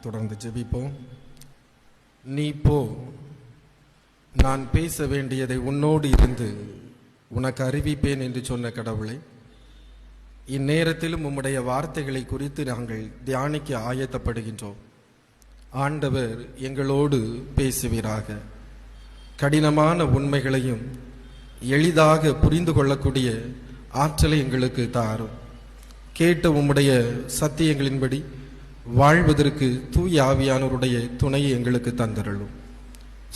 தொடர்ந்து ஜெபிப்போம். நீ போ, நான் பேச வேண்டியதை உன்னோடு இருந்து உனக்கு அறிவிப்பேன் என்று சொன்ன கடவுளை, இந்நேரத்திலும் உம்முடைய வார்த்தைகளை குறித்து நாங்கள் தியானிக்க ஆயத்தப்படுகின்றோம். ஆண்டவர் எங்களோடு பேசுவீராக. கடினமான உண்மைகளையும் எளிதாக புரிந்து கொள்ளக்கூடிய ஆற்றலை எங்களுக்கு தாரும். கேட்ட உம்முடைய சத்தியங்களின்படி வாழ்வதற்கு தூய ஆவியானவருடைய துணையை எங்களுக்கு தந்தருளும்.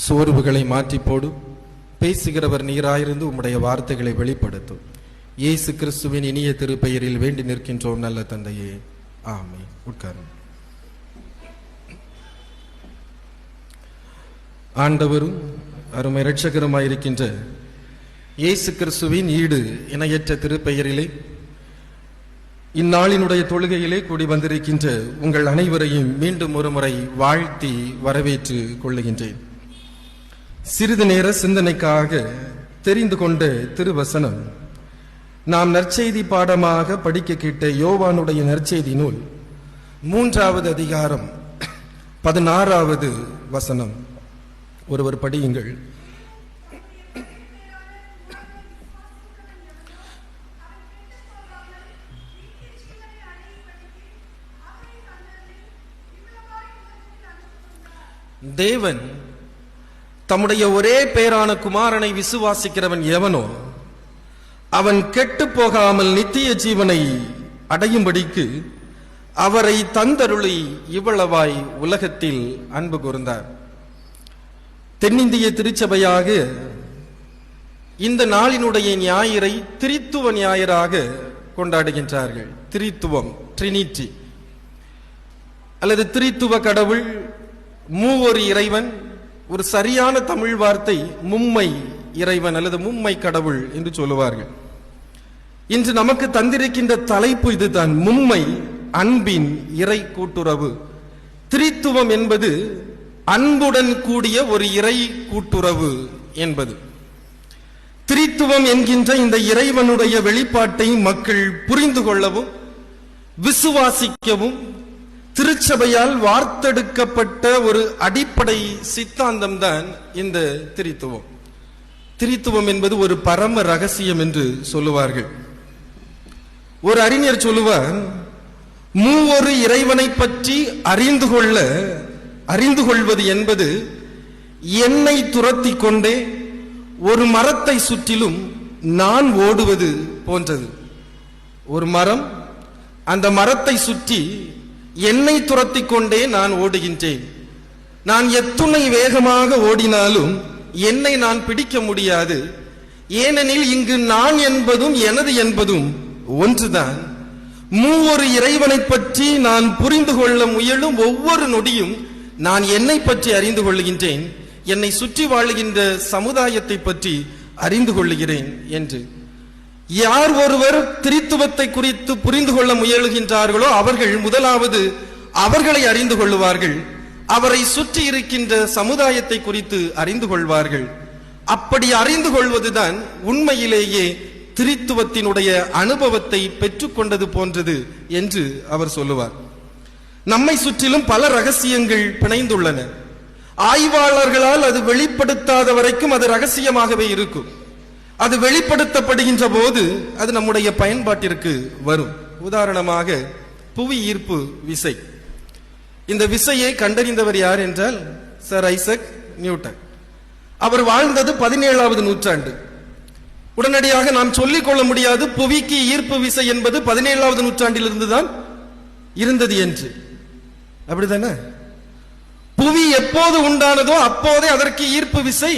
சோர்வுகளை மாற்றி போடும். பேசுகிறவர் நீராயிருந்து உம்முடைய வார்த்தைகளை வெளிப்படுத்தும். இயேசு கிறிஸ்துவின் இனிய திருப்பெயரில் வேண்டி நிற்கின்றோம் நல்ல தந்தையே, ஆமென். உட்காரும். ஆண்டவரும் அருமை இரட்சகருமாயிருக்கின்ற இயேசு கிறிஸ்துவின் ஈடு இணையற்ற திருப்பெயரிலே இந்நாளினுடைய தொழுகையிலே கூடி வந்திருக்கின்ற உங்கள் அனைவரையும் மீண்டும் ஒரு முறை வாழ்த்தி வரவேற்று கொள்ளுகின்றேன். சிறிது நேர சிந்தனைக்காக தெரிந்து கொண்ட திருவசனம் நாம் நற்செய்தி பாடமாக படிக்க கேட்ட யோவானுடைய நற்செய்தி நூல் 3வது அதிகாரம் 16வது வசனம். ஒருவர் படியுங்கள். தேவன் தம்முடைய ஒரே பேரான குமாரனை விசுவாசிக்கிறவன் எவனோ அவன் கெட்டு போகாமல் நித்திய ஜீவனை அடையும்படிக்கு அவரை தந்தருளி இவ்வளவாய் உலகத்தில் அன்பு கூர்ந்தார். தென்னிந்திய திருச்சபையாக இந்த நாளினுடைய ஞாயிறை திரித்துவ ஞாயிறாக கொண்டாடுகின்றார்கள். திரித்துவம், ட்ரினிட்டி அல்லது திரித்துவ கடவுள், மூவொரு இறைவன். ஒரு சரியான தமிழ் வார்த்தை மும்மை இறைவன் அல்லது மும்மை கடவுள் என்று சொல்லுவார்கள். இன்று நமக்கு தந்திருக்கின்ற தலைப்பு இதுதான், மும்மை அன்பின் இறை கூட்டுறவு. திரித்துவம் என்பது அன்புடன் கூடிய ஒரு இறை கூட்டுறவு என்பது. திரித்துவம் என்கின்ற இந்த இறைவனுடைய வெளிப்பாட்டை மக்கள் புரிந்து கொள்ளவும் விசுவாசிக்கவும் திருச்சபையால் வார்த்தெடுக்கப்பட்ட ஒரு அடிப்படை சித்தாந்தம் தான் இந்த திரித்துவம். திரித்துவம் என்பது ஒரு பரம ரகசியம் என்று சொல்லுவார்கள். ஒரு அறிஞர் சொல்லுவார், மூவொரு இறைவனை பற்றி அறிந்து கொள்வது என்பது என்னை துரத்தி கொண்டே ஒரு மரத்தை சுற்றிலும் நான் ஓடுவது போன்றது. ஒரு மரம், அந்த மரத்தை சுற்றி என்னை துரத்தி கொண்டே நான் ஓடுகின்றேன். நான் எத்துணை வேகமாக ஓடினாலும் என்னை நான் பிடிக்க முடியாது. ஏனெனில் இங்கு நான் என்பதும் எனது என்பதும் ஒன்றுதான். மூவொரு இறைவனை பற்றி நான் புரிந்து கொள்ள முயலும் ஒவ்வொரு நொடியும் நான் என்னை பற்றி அறிந்து கொள்ளுகின்றேன், என்னை சுற்றி வாழுகின்ற சமுதாயத்தை பற்றி அறிந்து கொள்ளுகிறேன் என்று. யார் ஒருவர் திரித்துவத்தை குறித்து புரிந்து கொள்ள முயலுகின்றார்களோ அவர்கள் முதலாவது அவர்களை அறிந்து கொள்வார்கள், அவரை சுற்றி இருக்கின்ற சமுதாயத்தை குறித்து அறிந்து கொள்வார்கள். அப்படி அறிந்து கொள்வதுதான் உண்மையிலேயே திரித்துவத்தினுடைய அனுபவத்தை பெற்றுக்கொண்டது போன்றது என்று அவர் சொல்லுவார். நம்மை சுற்றிலும் பல ரகசியங்கள் பிணைந்துள்ளன. ஆய்வாளர்களால் அது வெளிப்படுத்தாத வரைக்கும் அது ரகசியமாகவே இருக்கும். அது வெளிப்படுத்தப்படுகின்ற போது அது நம்முடைய பயன்பாட்டிற்கு வரும். உதாரணமாக புவி ஈர்ப்பு விசை. இந்த விசையை கண்டறிந்தவர் யார் என்றால் சர் ஐசக் நியூட்டன். அவர் வாழ்ந்தது 17வது நூற்றாண்டு. உடனடியாக நாம் சொல்லிக் கொள்ள முடியாது புவிக்கு ஈர்ப்பு விசை என்பது 17வது நூற்றாண்டில் இருந்துதான் இருந்தது என்று. அப்படித்தானே? புவி எப்போது உண்டானதோ அப்போதே அதற்கு ஈர்ப்பு விசை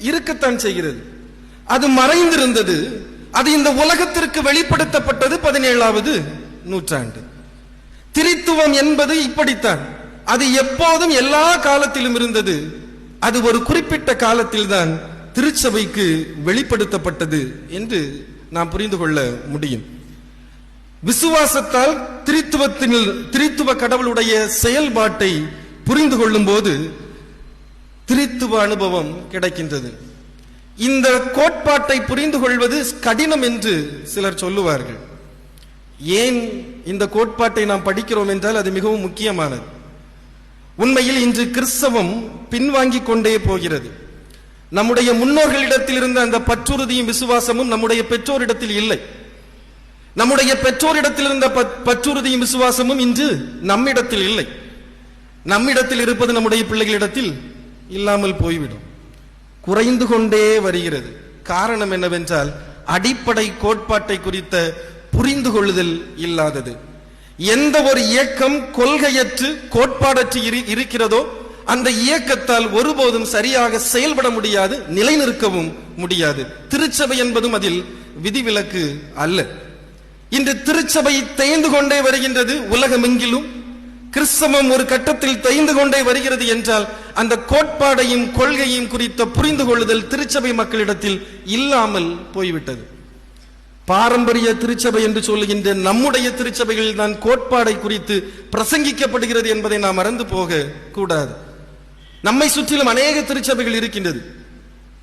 இருக்கத்தான் செய்கிறது. அது மறைந்திருந்தது. அது இந்த உலகத்திற்கு வெளிப்படுத்தப்பட்டது 17வது நூற்றாண்டு. திரித்துவம் என்பது இப்படித்தான். அது எப்போதும் எல்லா காலத்திலும் இருந்தது. அது ஒரு குறிப்பிட்ட காலத்தில் தான் திருச்சபைக்கு வெளிப்படுத்தப்பட்டது என்று நாம் புரிந்து கொள்ள முடியும். விசுவாசத்தால் திரித்துவ கடவுளுடைய செயல்பாட்டை புரிந்து கொள்ளும் போது திரித்துவ அனுபவம் கிடைக்கின்றது. இந்த கோட்பாட்டை புரிந்து கொள்வது கடினம் என்று சிலர் சொல்லுவார்கள். ஏன் இந்த கோட்பாட்டை நாம் படிக்கிறோம் என்றால் அது மிகவும் முக்கியமானது. உண்மையில் இன்று கிறிஸ்தவம் பின்வாங்கிக் கொண்டே போகிறது. நம்முடைய முன்னோர்களிடத்தில் இருந்த அந்த பற்றுறுதியும் விசுவாசமும் நம்முடைய பெற்றோரிடத்தில் இல்லை. நம்முடைய பெற்றோரிடத்தில் இருந்த பற்றுறுதியும் விசுவாசமும் இன்று நம்மிடத்தில் இல்லை. நம்மிடத்தில் இருப்பது நம்முடைய பிள்ளைகளிடத்தில் இல்லாமல் போய்விடும், குறைந்து கொண்டே வருகிறது. காரணம் என்னவென்றால் அடிப்படை கோட்பாட்டை குறித்த புரிந்து கொள்ளுதல் இல்லாதது. எந்த ஒரு இயக்கம் கொள்கையற்று கோட்பாடற்று இருக்கிறதோ அந்த இயக்கத்தால் ஒருபோதும் சரியாக செயல்பட முடியாது, நிலைநிற்கவும் முடியாது. திருச்சபை என்பதும் அதில் விதிவிலக்கு அல்ல. இன்று திருச்சபை தேய்ந்து கொண்டே வருகின்றது. உலகமெங்கிலும் கிறிஸ்தவம் ஒரு கட்டத்தில் தேய்ந்து கொண்டே வருகிறது என்றால் அந்த கோட்பாடையும் கொள்கையும் குறித்த புரிந்து கொள்ளுதல் திருச்சபை மக்களிடத்தில் இல்லாமல் போய்விட்டது. பாரம்பரிய திருச்சபை என்று சொல்லுகின்ற நம்முடைய திருச்சபைகளில் தான் கோட்பாடை குறித்து பிரசங்கிக்கப்படுகிறது என்பதை நாம் மறந்து போக கூடாது. நம்மை சுற்றிலும் அநேக திருச்சபைகள் இருக்கின்றது.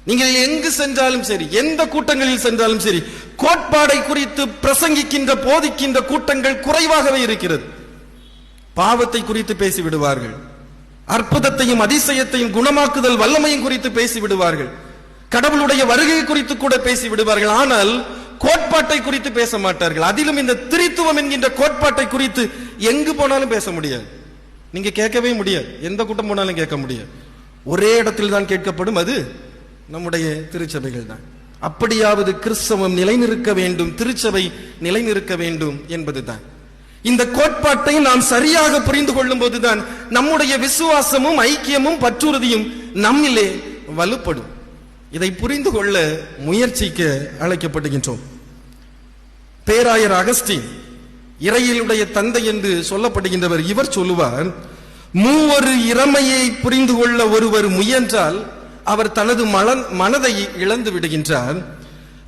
நீங்கள் எங்கு சென்றாலும் சரி, எந்த கூட்டங்களில் சென்றாலும் சரி, கோட்பாடை குறித்து பிரசங்கிக்கின்ற போதிக்கின்ற கூட்டங்கள் குறைவாகவே இருக்கிறது. பாவத்தை குறித்து பேசிவிடுவார்கள், அற்புதத்தையும் அதிசயத்தையும் குணமாக்குதல் வல்லமையும் குறித்து பேசிவிடுவார்கள், கடவுளுடைய வருகை குறித்து கூட பேசிவிடுவார்கள். ஆனால் கோட்பாட்டை குறித்து பேச மாட்டார்கள். அதிலும் இந்த திரித்துவம் என்கின்ற கோட்பாட்டை குறித்து எங்கு போனாலும் பேச முடியாது. நீங்க கேட்கவே முடியாது, எந்த கூட்டம் போனாலும் கேட்க முடியாது. ஒரே இடத்தில் தான் கேட்கப்படும், அது நம்முடைய திருச்சபைகள் தான். அப்படியாவது கிறிஸ்தவம் நிலைநிற்க வேண்டும், திருச்சபை நிலைநிற்க வேண்டும் என்பதுதான். இந்த கோட்பாட்டை நாம் சரியாக புரிந்து கொள்ளும் போதுதான் நம்முடைய விசுவாசமும் ஐக்கியமும் பற்றுறுதியும் நம்மிலே வலுப்படும். இதை புரிந்து கொள்ள முயற்சிக்க அழைக்கப்படுகின்றோம். பேராயர் அகஸ்டின், இறையிலுடைய தந்தை என்று சொல்லப்படுகின்றவர், இவர் சொல்லுவார், மூவொரு இறைமையை புரிந்து கொள்ள ஒருவர் முயன்றால் அவர் தனது மனதை இழந்து விடுகின்றார்,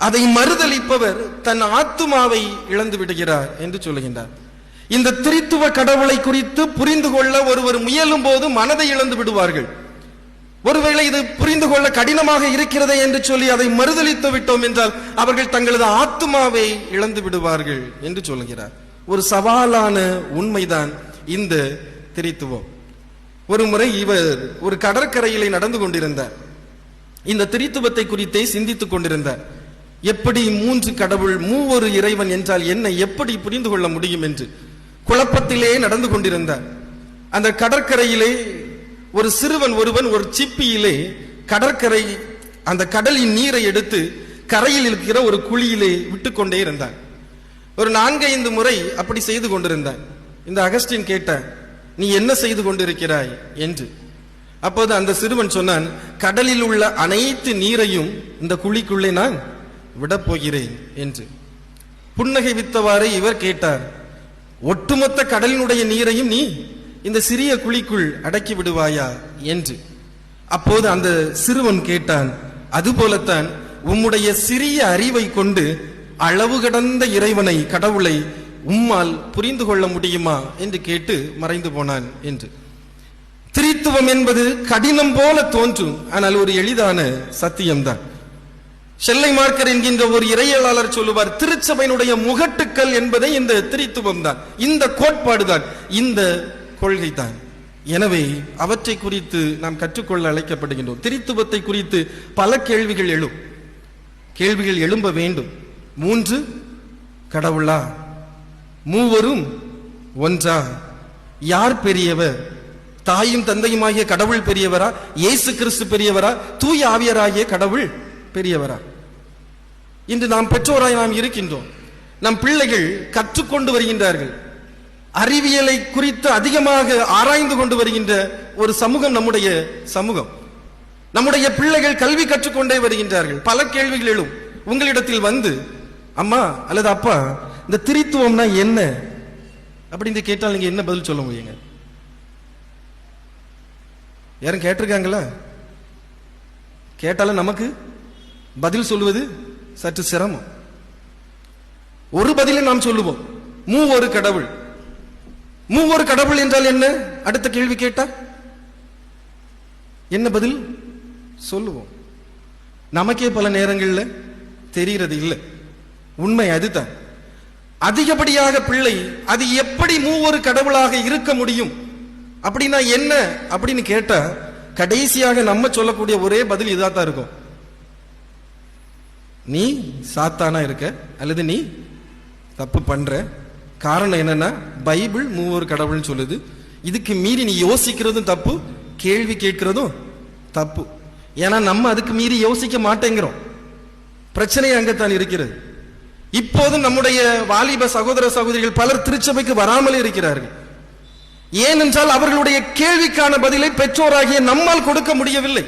அதை மறுதலிப்பவர் தன் ஆத்துமாவை இழந்து விடுகிறார் என்று சொல்லுகின்றார். இந்த திரித்துவ கடவுளை குறித்து புரிந்து கொள்ள ஒருவர் முயலும் போது மனதை இழந்து விடுவார்கள். ஒருவேளை இது புரிந்து கொள்ள கடினமாக இருக்கிறதே என்று சொல்லி அதை மறுதலித்து விட்டோம் என்றால் அவர்கள் தங்களது ஆத்துமாவை இழந்து விடுவார்கள் என்று சொல்லுகிறார். ஒரு சவாலான உண்மைதான் இந்த திரித்துவம். ஒரு முறை இவர் ஒரு கடற்கரையிலே நடந்து கொண்டிருந்தார். இந்த திரித்துவத்தை குறித்தே சிந்தித்துக் கொண்டிருந்தார். எப்படி மூன்று கடவுள், மூவொரு இறைவன் என்றால் என்ன, எப்படி புரிந்து கொள்ள முடியும் என்று குழப்பத்திலே நடந்து கொண்டிருந்தார். அந்த கடற்கரையிலே ஒரு சிறுவன் ஒருவன் ஒரு சிப்பியிலே கடற்கரை அந்த கடலின் நீரை எடுத்து கரையில் இருக்கிற ஒரு குழியிலே விட்டுக்கொண்டே இருந்தான். ஒரு 4-5 முறை அப்படி செய்து கொண்டிருந்தான். இந்த அகஸ்டின் கேட்டான், நீ என்ன செய்து கொண்டிருக்கிறாய் என்று. அப்போது அந்த சிறுவன் சொன்னான், கடலில் உள்ள அனைத்து நீரையும் இந்த குழிக்குள்ளே நான் விடப்போகிறேன் என்று. புன்னகை வித்தவாறு இவர் கேட்டார், ஒட்டுமொத்த கடலினுடைய நீரையும் நீ இந்த சிறிய குழிக்குள் அடக்கி விடுவாயா என்று. அப்போது அந்த சிறுவன் கேட்டான், அதுபோலத்தான் உம்முடைய சிறிய அறிவை கொண்டு அளவு கடந்த இறைவனை, கடவுளை உம்மால் புரிந்து கொள்ள முடியுமா என்று கேட்டு மறைந்து போனான் என்று. திரித்துவம் என்பது கடினம் போல தோன்றும், ஆனால் ஒரு எளிதான சத்தியம்தான். செல்லை மார்க்கர் என்கின்ற ஒரு இறையலாளர் சொல்லுவார், திருச்சபையினுடைய முகட்டுக்கள் என்பதை இந்த திரித்துவம் தான், இந்த கோட்பாடுதான், இந்த கொள்கை தான். எனவே அவற்றை குறித்து நாம் கற்றுக்கொள்ள அழைக்கப்படுகின்றோம். திரித்துவத்தை குறித்து பல கேள்விகள் எழும்ப வேண்டும். 3 கடவுளா? மூவரும் ஒன்றா? யார் பெரியவர்? தாயும் தந்தையுமாகிய கடவுள் பெரியவரா? இயேசு கிறிஸ்து பெரியவரா? தூய ஆவியராகிய கடவுள் பெரியவரா? இன்று நாம் பெற்றோராய் நாம் இருக்கின்றோம். நம் பிள்ளைகள் கற்றுக்கொண்டு வருகின்றார்கள். அறிவியலை குறித்து அதிகமாக ஆராய்ந்து கொண்டு வருகின்ற ஒரு சமூகம் நம்முடைய சமூகம். நம்முடைய பிள்ளைகள் கல்வி கற்றுக்கொண்டே வருகின்றார்கள். பல கேள்விகள் எழும். உங்களிடத்தில் வந்து, அம்மா அல்லது அப்பா, இந்த திரித்துவம்னா என்ன அப்படின்னு கேட்டால் நீங்க என்ன பதில் சொல்ல முடியுங்க? யாரும் கேட்டிருக்காங்களா? கேட்டாலும் நமக்கு பதில் சொல்லுவது சற்று சிரமம். ஒரு பதிலை நாம் சொல்லுவோம், மூவொரு கடவுள். மூவொரு கடவுள் என்றால் என்ன? அடுத்த கேள்வி கேட்டா என்ன பதில் சொல்லுவோம்? நமக்கே பல நேரங்களில் தெரிகிறது இல்லை. உண்மை அதுதான். அதிகப்படியாக பிள்ளை அது எப்படி மூவொரு கடவுளாக இருக்க முடியும், அப்படின்னா என்ன அப்படின்னு கேட்டா கடைசியாக நம்ம சொல்லக்கூடிய ஒரே பதில் இதா தான் இருக்கும். நீ சாத்தானா இருக்க, அல்லது நீ தப்பு பண்ற. காரணம் என்னன்னா பைபிள் மூவர் கடவுள்னு சொல்லுது. இதுக்கு மீறி நீ யோசிக்கிறதும் தப்பு, கேள்வி கேட்கிறதும் தப்பு. ஏன்னா நம்ம அதுக்கு மீறி யோசிக்க மாட்டேங்கிறோம். பிரச்சனை அங்கத்தான் இருக்கிறது. இப்போதும் நம்முடைய வாலிப சகோதர சகோதரிகள் பலர் திருச்சபைக்கு வராமலே இருக்கிறார்கள். ஏனென்றால் அவர்களுடைய கேள்விக்கான பதிலை பெற்றோராகிய நம்மால் கொடுக்க முடியவில்லை.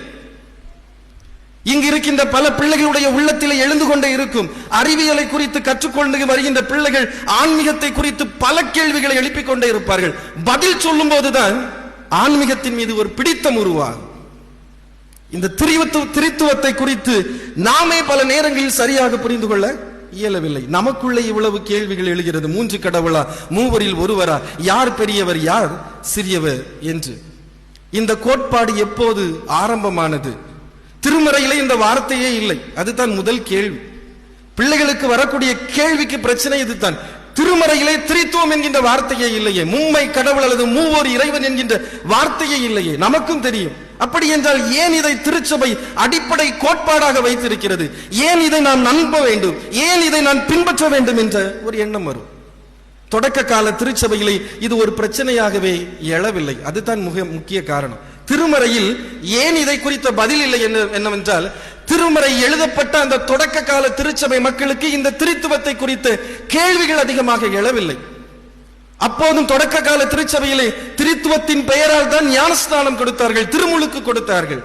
இங்கு இருக்கின்ற பல பிள்ளைகளுடைய உள்ளத்திலே எழுந்து கொண்டே இருக்கும். அறிவியலை குறித்து கற்றுக்கொண்டு வருகின்ற பிள்ளைகள் ஆன்மீகத்தை குறித்து பல கேள்விகளை எழுப்பிக் கொண்டே இருப்பார்கள். பதில் சொல்லும் போதுதான் ஆன்மீகத்தின் மீது ஒரு பிடித்தம் உருவாகும். இந்த திரித்துவத்தை குறித்து நாமே பல நேரங்களில் சரியாக புரிந்து கொள்ள இயலவில்லை. நமக்குள்ளே இவ்வளவு கேள்விகள் எழுகிறது. 3 கடவுளா, மூவரில் ஒருவரா, யார் பெரியவர் யார் சிறியவர் என்று. இந்த கோட்பாடு எப்போது ஆரம்பமானது? திருமறையிலே இந்த வார்த்தையே இல்லை. அதுதான் முதல் கேள்வி. பிள்ளைகளுக்கு வரக்கூடிய கேள்விக்கு பிரச்சனை இதுதான். திருமறையிலே திரித்துவம் என்கின்ற வார்த்தையே இல்லையே, மும்மை கடவுள் அல்லது மூவோர் இறைவன் என்கின்ற வார்த்தையே இல்லையே. நமக்கும் தெரியும். அப்படி என்றால் ஏன் இதை திருச்சபை அடிப்படை கோட்பாடாக வைத்திருக்கிறது? ஏன் இதை நான் நம்ப வேண்டும், ஏன் இதை நான் பின்பற்ற வேண்டும் என்ற ஒரு எண்ணம் வரும். தொடக்க கால திருச்சபையிலே இது ஒரு பிரச்சனையாகவே எழவில்லை. அதுதான் முக்கிய காரணம். திருமறையில் ஏன் இதை குறித்த பதில் இல்லை என்னவென்றால், திருமறை எழுதப்பட்ட அந்த தொடக்க கால திருச்சபை மக்களுக்கு இந்த திரித்துவத்தை குறித்த கேள்விகள் அதிகமாக எழவில்லை. அப்போதும் தொடக்க கால திருச்சபையிலே திரித்துவத்தின் பெயரால் தான் ஞானஸ்நானம் கொடுத்தார்கள், திருமுழுக்கு கொடுத்தார்கள்.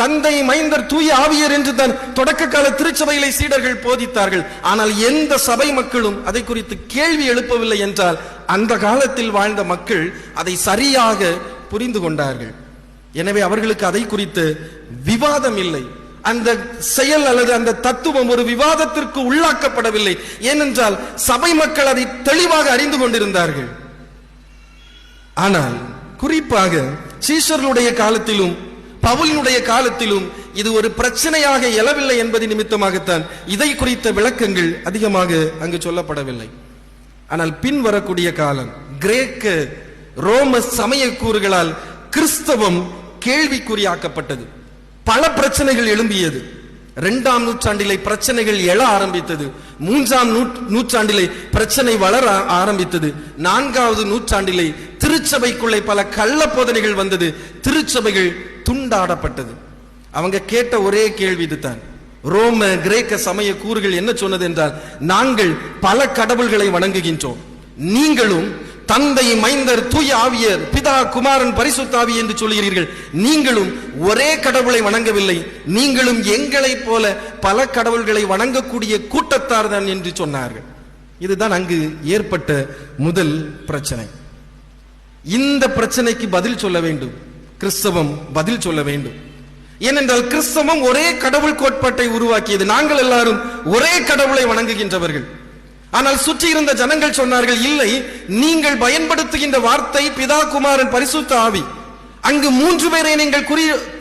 தந்தை, மைந்தர், தூய ஆவியர் என்று தான் தொடக்க கால திருச்சபையிலே சீடர்கள் போதித்தார்கள். ஆனால் எந்த சபை மக்களும் அதை குறித்து கேள்வி எழுப்பவில்லை என்றால் அந்த காலத்தில் வாழ்ந்த மக்கள் அதை சரியாக புரிந்து கொண்டார்கள். எனவே அவர்களுக்கு அதை குறித்து விவாதம் இல்லை. அந்த செயல் அல்லது அந்த தத்துவம் ஒரு விவாதத்திற்கு உள்ளாக்கப்படவில்லை. ஏனென்றால் சபை மக்கள் அதை தெளிவாக அறிந்து கொண்டிருந்தார்கள். ஆனால் குறிப்பாக சீஷர்களுடைய காலத்திலும் பவுலினுடைய காலத்திலும் இது ஒரு பிரச்சனையாக எழவில்லை என்பது நிமித்தமாகத்தான் இதை குறித்த விளக்கங்கள் அதிகமாக அங்கு சொல்லப்படவில்லை. ஆனால் பின் வரக்கூடிய காலம் கிரேக்க ரோம சமய கூறுகளால் கிறிஸ்தவம் கேள்விக்குறியாக்கப்பட்டது. பல பிரச்சனைகள் எழும்பியது. 2ஆம் நூற்றாண்டிலே பிரச்சனைகள் எழ ஆரம்பித்தது. 3ஆம் நூற்றாண்டிலே பிரச்சனை வளர ஆரம்பித்தது. 4வது நூற்றாண்டிலே திருச்சபைக்குள்ளே பல கள்ள போதனைகள் வந்தது. திருச்சபைகள் துண்டாடப்பட்டது. அவங்க கேட்ட ஒரே கேள்வி இதுதான். ரோம கிரேக்க சமய கூறுகள் என்ன சொன்னது என்றால், நாங்கள் பல கடவுள்களை வணங்குகின்றோம், நீங்களும் தந்தை, மைந்தர், தூய ஆவியர், பிதா, குமாரன், பரிசுத்த ஆவி என்று சொல்கிறீர்கள். நீங்களும் ஒரே கடவுளை வணங்கவில்லை, நீங்களும் எங்களை போல பல கடவுள்களை வணங்கக்கூடிய கூட்டத்தார் தான் என்று சொன்னார்கள். இதுதான் அங்கு ஏற்பட்ட முதல் பிரச்சனை. இந்த பிரச்சனைக்கு பதில் சொல்ல வேண்டும், கிறிஸ்தவம் பதில் சொல்ல வேண்டும். ஏனென்றால் கிறிஸ்தவம் ஒரே கடவுள் கோட்பாட்டை உருவாக்கியது. நாங்கள் எல்லாரும் ஒரே கடவுளை வணங்குகின்றவர்கள். ஆனால் சுற்றி இருந்த ஜனங்கள் சொன்னார்கள், இல்லை, நீங்கள் பயன்படுத்துகின்ற வார்த்தை பிதா, குமாரன், பரிசுத்த ஆவி. அங்கு 3 பேரை நீங்கள்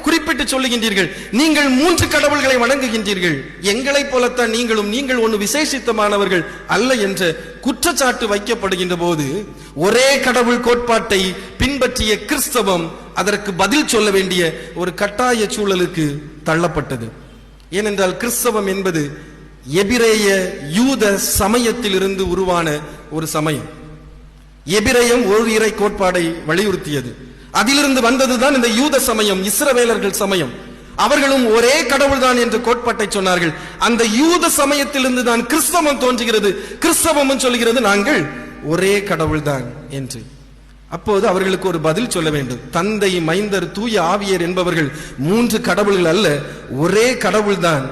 குறிப்பிட்டு சொல்லுகின்றீர்கள். நீங்கள் 3 கடவுள்களை வணங்குகின்றீர்கள். எங்களைப் போலத்தான் நீங்களும், நீங்கள் ஒன்று விசேஷித்தமானவர்கள் அல்ல என்ற குற்றச்சாட்டு வைக்கப்படுகின்ற போது ஒரே கடவுள் கோட்பாட்டை பின்பற்றிய கிறிஸ்தவம் அதற்கு பதில் சொல்ல வேண்டிய ஒரு கட்டாய சூழலுக்கு தள்ளப்பட்டது. ஏனென்றால் கிறிஸ்தவம் என்பது எபிரேய யூத சமயத்தில் இருந்து உருவான ஒரு சமயம். எபிரேயம் ஒரு இறை கோட்பாடை வலியுறுத்தியது. அதிலிருந்து வந்ததுதான் இந்த யூத சமயம், இஸ்ரவேலர்கள் சமயம். அவர்களும் ஒரே கடவுள் தான் என்ற கோட்பாட்டை சொன்னார்கள். அந்த யூத சமயத்திலிருந்து தான் கிறிஸ்தவம் தோன்றுகிறது. கிறிஸ்தவம் சொல்கிறது நாங்கள் ஒரே கடவுள் தான் என்று. அப்போது அவர்களுக்கு ஒரு பதில் சொல்ல வேண்டும். தந்தை, மைந்தர், தூய ஆவியர் என்பவர்கள் 3 கடவுள்கள் அல்ல, ஒரே கடவுள் தான்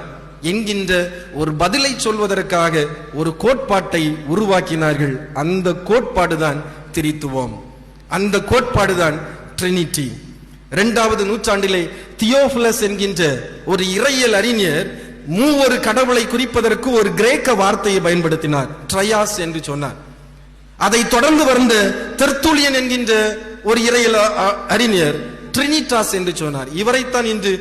என்கின்ற ஒரு பதிலை சொல்வதற்காக ஒரு கோட்பாட்டை உருவாக்கினார்கள். அந்த கோட்பாடுதான் திரித்துவம், அந்த கோட்பாடுதான் ட்ரினிட்டி. 2வது நூற்றாண்டிலே தியோபிலஸ் என்கின்ற ஒரு இறையியல் அறிஞர் மூவொரு கடவுளை குறிப்பதற்கு ஒரு கிரேக்க வார்த்தையை பயன்படுத்தினார், ட்ரையாஸ் என்று சொன்னார். அதை தொடர்ந்து வந்த தெர்த்துலியன் என்கின்ற ஒரு இறையியல் அறிஞர் ட்ரினிட்டாஸ் என்று சொன்னார். இவரைத்தான் இன்று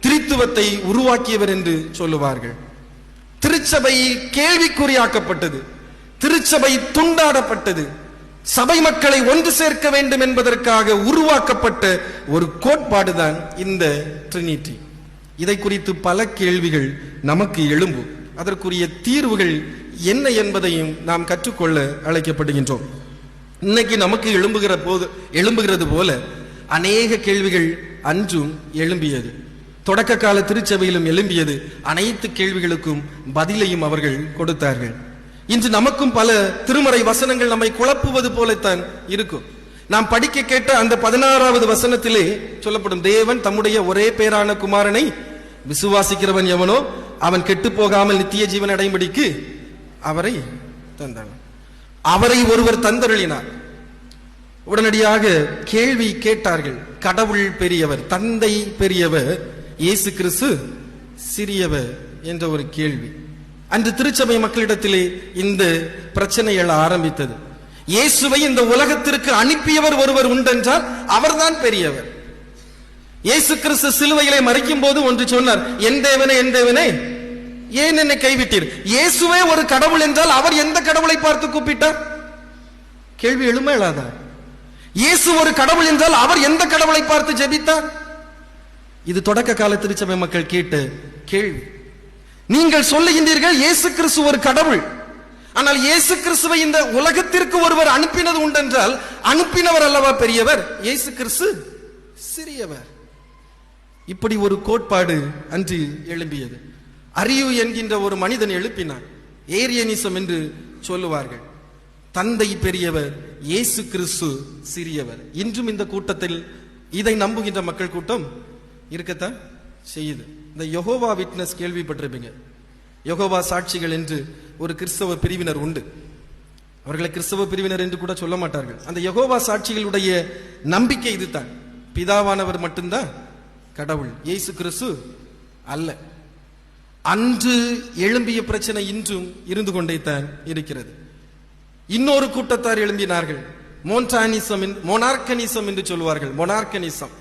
திரித்துவத்தை உருவாக்கியவர் என்று சொல்லுவார்கள். திருச்சபை கேள்விக்குறியாக்கப்பட்டது, திருச்சபை துண்டாடப்பட்டது. சபை மக்களை ஒன்று சேர்க்க வேண்டும் என்பதற்காக உருவாக்கப்பட்ட ஒரு கோட்பாடுதான் இந்த ட்ரினிட்டி. இதை குறித்து பல கேள்விகள் நமக்கு எழும்பும். அதற்குரிய தீர்வுகள் என்ன என்பதையும் நாம் கற்றுக்கொள்ள அழைக்கப்படுகின்றோம். இன்னைக்கு நமக்கு எழும்புகிறது போல அநேக கேள்விகள் அன்றும் எழும்பியது. தொடக்க கால திருச்சபையிலும் எழும்பியது. அனைத்து கேள்விகளுக்கும் பதிலையும் அவர்கள் கொடுத்தார்கள். இன்று நமக்கும் பல திருமறை வசனங்கள் நம்மை குழப்புவது போலத்தான் இருக்கும். நாம் படிக்க கேட்ட அந்த 16வது வசனத்திலே சொல்லப்படும், தேவன் தம்முடைய ஒரே பேரான குமாரனை விசுவாசிக்கிறவன் எவனோ அவன் கெட்டு போகாமல் நித்திய ஜீவன் அடையும்படிக்கு அவரை தந்தான். அவரை ஒருவர் தந்தருளினார். உடனடியாக கேள்வி கேட்டார்கள். கடவுள் பெரியவர், தந்தை பெரியவர், இயேசு கிறிஸ்து சிறியவர் என்ற ஒரு கேள்வி. அன்று திருச்சபை மக்களிடத்திலே இந்த பிரச்சனை எழ ஆரம்பித்தது. இயேசுவை இந்த உலகத்திற்கு அனுப்பியவர் ஒருவர் உண்டென்றால் அவர்தான் பெரியவர். இயேசு கிறிஸ்து சிலுவையிலே மரிக்கும் போது ஒன்று சொன்னார், என் தேவனே என் தேவனே ஏன் என்னை கைவிட்டீர்? இயேசுவே ஒரு கடவுள் என்றால் அவர் எந்த கடவுளை பார்த்து கூப்பிட்டார்? கேள்வி எழுமேலாதா? இயேசு ஒரு கடவுள் என்றால் அவர் எந்த கடவுளை பார்த்து ஜெபித்தார்? இது தொடக்க கால திருச்சபை மக்கள் கேட்ட கேள்வி. நீங்கள் சொல்லுகின்றீர்கள் இயேசு கிறிஸ்து ஒரு கடவுள், ஆனால் இயேசு கிறிஸ்துவை இந்த உலகத்திற்கு ஒருவர் அனுப்பினது உண்டென்றால் அனுப்பினவர் அல்லவா பெரியவர், இயேசு கிறிஸ்து சிறியவர். இப்படி ஒரு கோட்பாடு அன்று எழும்பியது. அரியு என்கின்ற ஒரு மனிதன் எழுப்பினார். ஏரியனிசம் என்று சொல்லுவார்கள். தந்தை பெரியவர், இயேசு கிறிஸ்து சிறியவர். இன்றும் இந்த கூட்டத்தில் இதை நம்புகின்ற மக்கள் கூட்டம் இருக்கத்தான் செய்யுது. இந்த யெகோவா விட்னஸ் கேள்விப்பட்டிருப்பீங்க. யெகோவா சாட்சிகள் என்று ஒரு கிறிஸ்தவ பிரிவினர் உண்டு. அவர்களை கிறிஸ்தவ பிரிவினர் என்று கூட சொல்ல மாட்டார்கள். அந்த யெகோவா சாட்சிகளுடைய நம்பிக்கை இதுதான், பிதாவானவர் மட்டும்தான் கடவுள், இயேசு கிறிஸ்து அல்ல. அன்று எழும்பிய பிரச்சனை இன்றும் இருந்து கொண்டே தான் இருக்கிறது. இன்னொரு கூட்டத்தார் எழும்பினார்கள். மோனார்கனிசம் என்று சொல்லுவார்கள். மோனார்கனிசம்.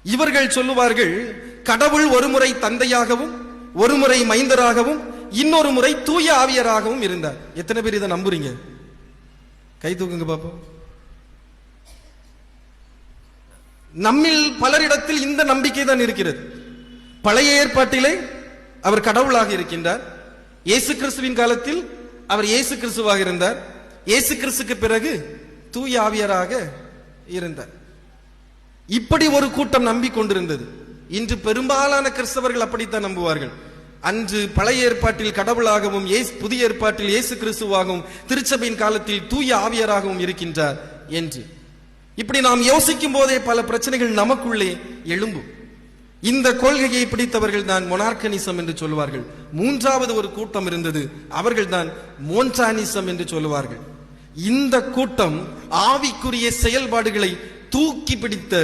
இவர்கள் சொல்லுவார்கள், கடவுள் ஒரு முறை தந்தையாகவும் ஒரு முறை மைந்தராகவும் இன்னொரு முறை தூய ஆவியராகவும் இருந்தார். எத்தனை பேர் இதை நம்புறீங்க? கை தூக்குங்க பாப்போம். நம்மில் பலரிடத்தில் இந்த நம்பிக்கை தான் இருக்கிறது. பழைய ஏற்பாட்டிலே அவர் கடவுளாக இருக்கின்றார். இயேசு கிறிஸ்துவின் காலத்தில் அவர் இயேசு கிறிஸ்துவாக இருந்தார். இயேசு கிறிஸ்துக்கு பிறகு தூய ஆவியராக இருந்தார். இப்படி ஒரு கூட்டம் நம்பிக்கொண்டிருந்தது. இன்று பெரும்பாலான கிறிஸ்தவர்கள் அப்படித்தான் நம்புவார்கள். அன்று பழைய ஏற்பாட்டில் கடவுளாகவும் புதிய ஏற்பாட்டில் இயேசு கிறிஸ்துவாகவும் திருச்சபையின் காலத்தில் தூய ஆவியராகவும் இருக்கின்றார் என்று. இப்படி நாம் யோசிக்கும் போதே பல பிரச்சனைகள் நமக்குள்ளே எழும்பும். இந்த கொள்கையை பிடித்தவர்கள் தான் மொனார்கனிசம் என்று சொல்லுவார்கள். மூன்றாவது ஒரு கூட்டம் இருந்தது, அவர்கள் தான் மோன்டானிசம் என்று சொல்லுவார்கள். இந்த கூட்டம் ஆவிக்குரிய செயல்பாடுகளை தூக்கி பிடித்த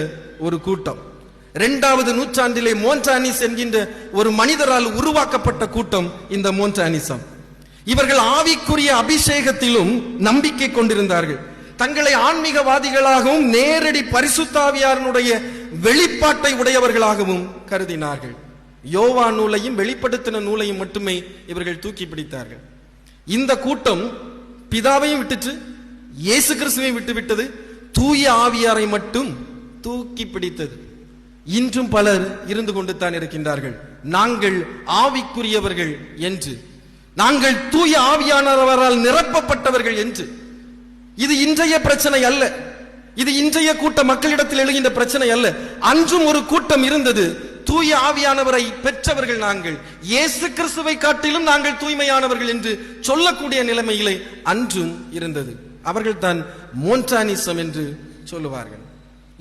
ஒரு கூட்டம். 2வது நூற்றாண்டிலே மோன்டானிஸ் என்கின்ற ஒரு மனிதரால் உருவாக்கப்பட்ட கூட்டம் இந்த மோன்டானிசம். இவர்கள் ஆவிக்குரிய அபிஷேகத்திலும் நம்பிக்கை கொண்டிருந்தார்கள். தங்களை ஆன்மீகவாதிகளாகவும் நேரடி பரிசுத்தாவியாரனுடைய வெளிப்பாட்டை உடையவர்களாகவும் கருதினார்கள். யோவா நூலையும் வெளிப்படுத்தின நூலையும் மட்டுமே இவர்கள் தூக்கி பிடித்தார்கள். இந்த கூட்டம் பிதாவையும் விட்டுட்டு இயேசு கிறிஸ்துவையும் விட்டுவிட்டது, தூய ஆவியாரை மட்டும் தூக்கி பிடித்தது. இன்றும் பலர் இருந்து கொண்டு தான் இருக்கின்றார்கள். நாங்கள் ஆவிக்குரியவர்கள் என்று, நாங்கள் தூய ஆவியானவரால் நிரப்பப்பட்டவர்கள் என்று. இது இன்றைய பிரச்சனை அல்ல. இது இன்றைய கூட்ட மக்களிடத்தில் எழுகின்ற பிரச்சனை அல்ல. அன்றும் ஒரு கூட்டம் இருந்தது. தூய ஆவியானவரை பெற்றவர்கள் நாங்கள், இயேசு கிறிஸ்துவை காட்டிலும் நாங்கள் தூய்மையானவர்கள் என்று சொல்லக்கூடிய நிலைமையிலே அன்றும் இருந்தது. அவர்கள் தான் மோன்டானிசம் என்று சொல்லுவார்கள்.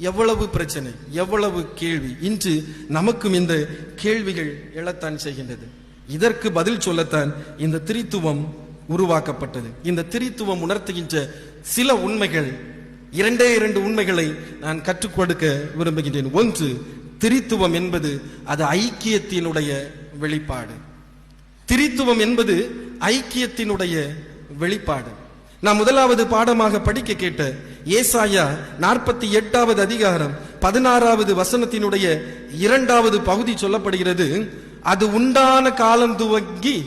எவ்வளவு பிரச்சனை, எவ்வளவு கேள்வி. இன்று நமக்கும் இந்த கேள்விகள் எழத்தான் செய்கின்றது. இதற்கு பதில் சொல்லத்தான் இந்த திரித்துவம் உருவாக்கப்பட்டது. இந்த திரித்துவம் உணர்த்துகின்ற சில உண்மைகள், 2 உண்மைகளை நான் கற்றுக் கொடுக்க விரும்புகின்றேன். ஒன்று, திரித்துவம் என்பது அது ஐக்கியத்தினுடைய வெளிப்பாடு. திரித்துவம் என்பது ஐக்கியத்தினுடைய வெளிப்பாடு. நான் முதலாவது பாடமாக படிக்க கேட்ட ஏசாயா 48வது அதிகாரம் 16வது வசனத்தினுடைய 2வது பகுதி சொல்லப்படுகிறது. அது உண்டான காலம் துவங்கி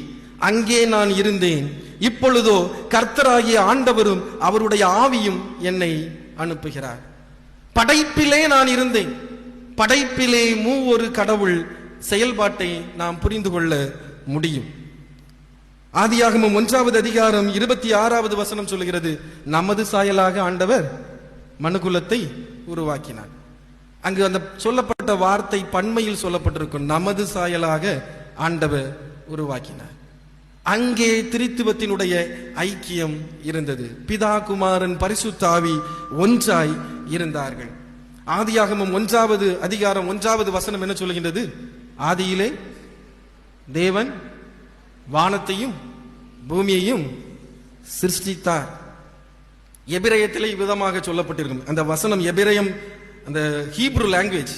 அங்கே நான் இருந்தேன், இப்பொழுதோ கர்த்தராகிய ஆண்டவரும் அவருடைய ஆவியும் என்னை அனுப்புகிறார். படைப்பிலே நான் இருந்தேன். படைப்பிலே ஒரு கடவுள் செயல்பாட்டை நாம் புரிந்து கொள்ள முடியும். ஆதியாகமம் 1வது அதிகாரம் 26வது வசனம் சொல்லுகிறது, நமது சாயலாக ஆண்டவர் மனுக்குலத்தை உருவாக்கினார். அங்கு அந்த சொல்லப்பட்ட வார்த்தை பன்மையில் சொல்லப்பட்டிருக்கும், நமது சாயலாக ஆண்டவர் உருவாக்கினார். அங்கே திரித்துவத்தினுடைய ஐக்கியம் இருந்தது. பிதா, குமாரன், பரிசுத்த ஆவி ஒன்றாய் இருந்தார்கள். ஆதியாகமம் 1வது அதிகாரம் 1வது வசனம் என்ன சொல்லுகின்றது? ஆதியிலே தேவன் வானத்தையும் பூமியையும் சிருஷ்டித்தார். எபிரேயத்திலே விதமாக சொல்லப்பட்டிருக்கும். அந்த வசனம் எபிரேயம், அந்த ஹீப்ரு லாங்குவேஜ்,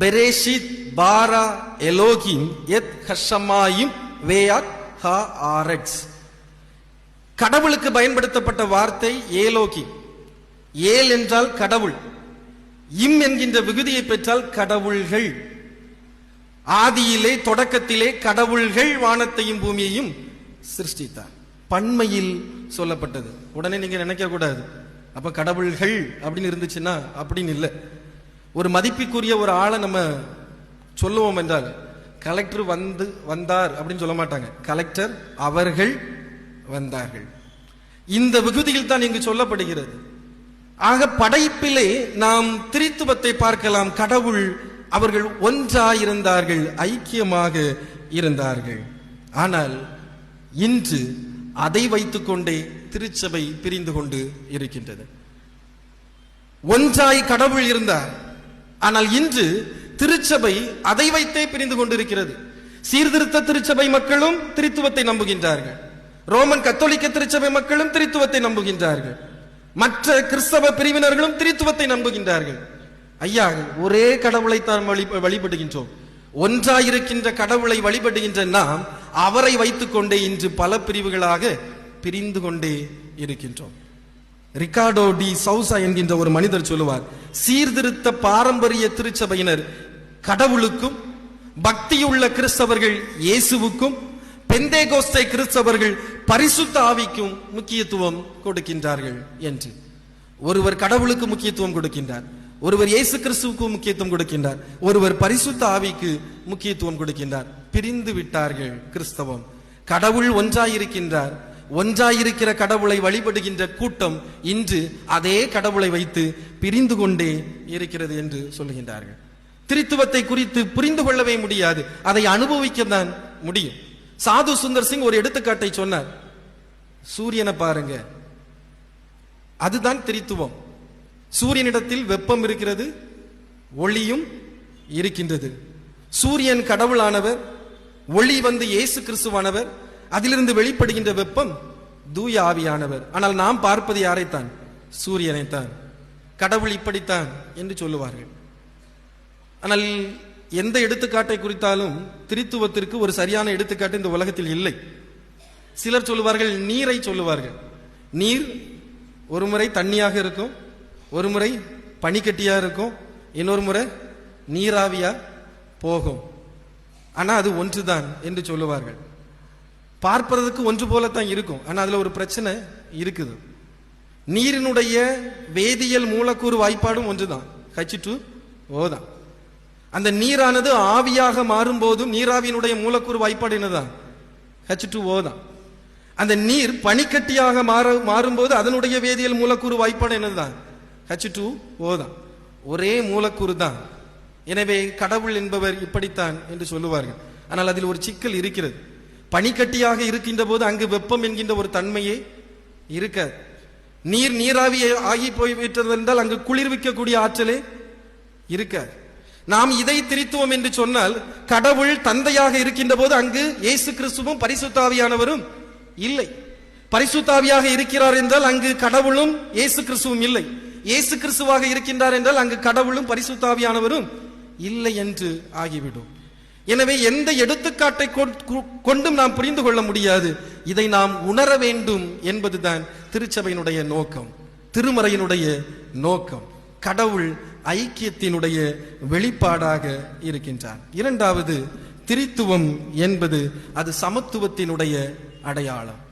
பெரேஷித் பாரா எலோகிம் எத் ஹஷமாயிம் வேயாத் ஹா ஆரட்ஸ். கடவுளுக்கு பயன்படுத்தப்பட்ட வார்த்தை ஏலோகி. ஏல் என்றால் கடவுள், இம் என்கின்ற விகுதியை பெற்றால் கடவுள்கள். ஆதியிலே தொடக்கத்திலே கடவுள்கள் வானத்தையும் பூமியையும் சிருஷ்டித்தார். பன்மையில் சொல்லப்பட்டது. உடனே நீங்க நினைக்க கூடாது, அப்ப கடவுள்கள் அப்படின்னு இருந்துச்சுன்னா அப்படின்னு இல்லை. ஒரு மதிப்புக்குரிய ஒரு ஆளை நம்ம சொல்லுவோம் என்றால், கலெக்டர் வந்தார் அப்படின்னு சொல்ல மாட்டாங்க. கலெக்டர் அவர்கள் வந்தார்கள். இந்த விகுதியில் தான் இங்கு சொல்லப்படுகிறது. ஆக படைப்பிலே நாம் திரித்துவத்தை பார்க்கலாம். கடவுள் அவர்கள் ஒன்றாயிருந்தார்கள், ஐக்கியமாக இருந்தார்கள். ஆனால் இன்று அதை வைத்துக் கொண்டே திருச்சபை பிரிந்து கொண்டு இருக்கின்றது. ஒன்றாய் கடவுள் இருந்தார், ஆனால் இன்று திருச்சபை அதை வைத்தே பிரிந்து கொண்டிருக்கிறது. சீர்திருத்த திருச்சபை மக்களும் திரித்துவத்தை நம்புகின்றார்கள். ரோமன் கத்தோலிக்க திருச்சபை மக்களும் திரித்துவத்தை நம்புகின்றார்கள். மற்ற கிறிஸ்தவ பிரிவினர்களும் திரித்துவத்தை நம்புகின்றார்கள். ஐயா, ஒரே கடவுளை தான் வழிபடுகின்றோம். ஒன்றாயிருக்கின்ற கடவுளை வழிபடுகின்ற நாம் அவரை வைத்துக் கொண்டே இன்று பல பிரிவுகளாக பிரிந்து கொண்டே இருக்கின்றோம். ரிகார்டோ டி சௌசா என்கின்ற ஒரு மனிதர் சொல்லுவார், சீர்திருத்த பாரம்பரிய திருச்சபையினர் கடவுளுக்கும், பக்தியுள்ள கிறிஸ்தவர்கள் இயேசுவுக்கும், பெந்தேகோஸ்தே கிறிஸ்தவர்கள் பரிசுத்த ஆவிக்கும் முக்கியத்துவம் கொடுக்கின்றார்கள் என்று. ஒருவர் கடவுளுக்கு முக்கியத்துவம் கொடுக்கின்றார், ஒருவர் இயேசு கிறிஸ்துவுக்கு முக்கியத்துவம் கொடுக்கின்றார், ஒருவர் பரிசுத்த ஆவிக்கு முக்கியத்துவம் கொடுக்கின்றார். பிரிந்து விட்டார்கள் கிறிஸ்தவம். கடவுள் ஒன்றாயிருக்கின்றார். ஒன்றாயிருக்கிற கடவுளை வழிபடுகின்ற கூட்டம் இன்று அதே கடவுளை வைத்து பிரிந்து கொண்டே இருக்கிறது என்று சொல்லுகின்றார்கள். திரித்துவத்தை குறித்து புரிந்து கொள்ளவே முடியாது, அதை அனுபவிக்கத்தான் முடியும். சாது சுந்தர் சிங் ஒரு எடுத்துக்காட்டை சொன்னார். சூரியனை பாருங்க, அதுதான் திரித்துவம். சூரியனிடத்தில் வெப்பம் இருக்கிறது, ஒளியும் இருக்கின்றது. சூரியன் கடவுளானவர், ஒளி இயேசு கிறிஸ்துவானவர், அதிலிருந்து வெளிப்படுகின்ற வெப்பம் தூய ஆவியானவர். ஆனால் நாம் பார்ப்பது யாரைத்தான்? சூரியனைத்தான். கடவுள் இப்படித்தான் என்று சொல்லுவார்கள். ஆனால் எந்த எடுத்துக்காட்டை குறித்தாலும் திரித்துவத்திற்கு ஒரு சரியான எடுத்துக்காட்டு இந்த உலகத்தில் இல்லை. சிலர் சொல்லுவார்கள், நீரை சொல்லுவார்கள். நீர் ஒரு முறை தண்ணியாக இருக்கும், ஒரு முறை பனிக்கட்டியா இருக்கும், இன்னொரு முறை நீராவியா போகும். ஆனா அது ஒன்றுதான் என்று சொல்லுவார்கள். பார்ப்பதற்கு ஒன்று போலத்தான் இருக்கும். ஆனா அதுல ஒரு பிரச்சனை இருக்குது. நீரினுடைய வேதியியல் மூலக்கூறு வாய்ப்பாடும் ஒன்றுதான், H2O தான். அந்த நீரானது ஆவியாக மாறும் போதும் நீராவியினுடைய மூலக்கூறு வாய்ப்பாடு என்னதான்? H2O தான். அந்த நீர் பனிக்கட்டியாக மாறும்போது அதனுடைய வேதியியல் மூலக்கூறு வாய்ப்பாடு என்னதுதான்? H2O தான். ஒரே மூலக்கூறு தான். எனவே கடவுள் என்பவர் இப்படித்தான் என்று சொல்லுவார்கள். ஆனால் அதில் ஒரு சிக்கல் இருக்கிறது. பனிக்கட்டியாக இருக்கின்ற போது அங்கு வெப்பம் என்கின்ற ஒரு தன்மையே இருக்காது. நீராவி ஆகி போய்விட்டது என்றால் அங்கு குளிர்விக்கக்கூடிய ஆற்றலே இருக்காது. நாம் இதை திரித்துவம் என்று சொன்னால், கடவுள் தந்தையாக இருக்கின்ற போது அங்கு இயேசு கிறிஸ்துவும் பரிசுத்தாவியானவரும் இல்லை. பரிசுத்தாவியாக இருக்கிறார் என்றால் அங்கு கடவுளும் இயேசு கிறிஸ்துவும் இல்லை. இயேசு கிறிஸ்துவாக இருக்கின்றார் என்றால் அங்கு கடவுளும் பரிசுத்தாவியானவரும் இல்லை என்று ஆகிவிடும். எனவே எந்த எடுத்துக்காட்டை கொண்டும் நாம் புரிந்து கொள்ள முடியாது. இதை நாம் உணர வேண்டும் என்பதுதான் திருச்சபையினுடைய நோக்கம், திருமறையினுடைய நோக்கம். கடவுள் ஐக்கியத்தினுடைய வெளிப்பாடாக இருக்கின்றார். இரண்டாவது, திரித்துவம் என்பது அது சமத்துவத்தினுடைய அடையாளம்.